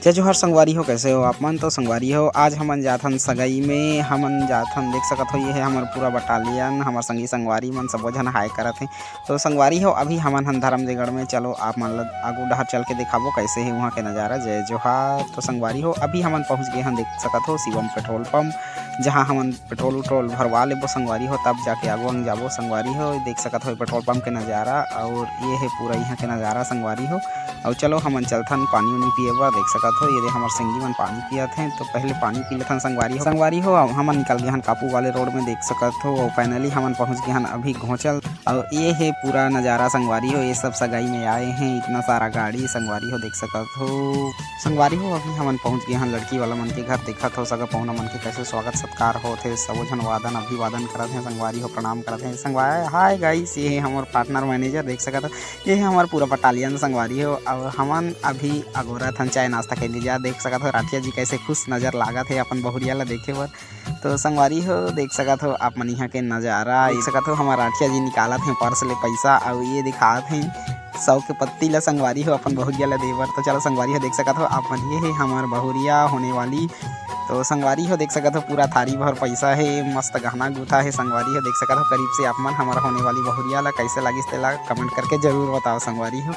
जय जोहर संगवारी हो, कैसे हो आप मन। तो संगवारी हो, आज हमन जाथन सगाई में, हमन जाथन देख सकत हो ये है हमर पूरा बटालियन, हमर संगी संगवारी मन सबो झन हाय करत हे। तो संगवारी हो, अभी हमन हन धर्मजयगढ़ में, चलो आप मन ल आगू डहर चल के दिखाबो कैसे है वहाँ के नज़ारा। जय जोहार। तो संगवारी हो, अभी हमन पहुँच गए हन, देख सकत हो शिवम पेट्रोल पंप, जहाँ हमन पेट्रोल उट्रोल भरवा लेबो संगवारी हो, तब जाके आगू जाबो संगवारी हो। देख सकत हो पेट्रोल पंप के नज़ारा, और ये है पूरा यहाँ के नज़ारा संगवारी हो। और चलो हमन चलथन पानी उनी पिए बर। देख सकत हो ये हमर संगी मन पानी पियत हैं, तो पहले पानी पी लेथन संगवारी हो। हमन निकल गए हन कापू वाले रोड में, देख सकत हो। और फाइनली हमन पहुंच गए हन अभी घोंचल, और ये है पूरा नज़ारा संगवारी हो। ये सब सगाई में आए हैं, इतना सारा गाड़ी संगवारी हो, देख सकत हो। संगवारी हो, अभी हमन पहुंच गए हन लड़की वाला मन के घर। देखत हो सगा पहुना मन के कैसे स्वागत सत्कार होथे, सबो झन वादन अभिवादन करत हैं संगवारी हो, प्रणाम करत हैं संगवारी। हाय गाइस, ये है हमर पार्टनर मैनेजर, देख सकत हो। ये है हमार पूरा बटालियन संगवारी हो। और हमन अभी अगोरत हन चाय नाश्ता के लिए जा। देख सकत हो राठिया जी कैसे खुश नज़र लागत है अपन बहुरिया ला देखे बर। तो संगवारी हो, देख सकत हो आप मन यहाँ के नज़ारा। देख सकत हो हमार राठिया जी निकालत हैं पर्स ले पैसा, और ये दिखात हैं 100 के पत्ती ला संगवारी हो अपन बहुरिया ला देवर। तो चलो संगवारी हो, देख सकत हो आप मन, ये है हमार बहुरिया होने वाली। तो संगवारी हो, देख सकत हो पूरा थारी भर पैसा है, मस्त गहना गुथा है संगवारी हो। देख सकत हो करीब से आप मन हमारा होने वाली बहुरिया ला कैसे लगिस तेला कमेंट करके जरूर बताओ संगवारी हो।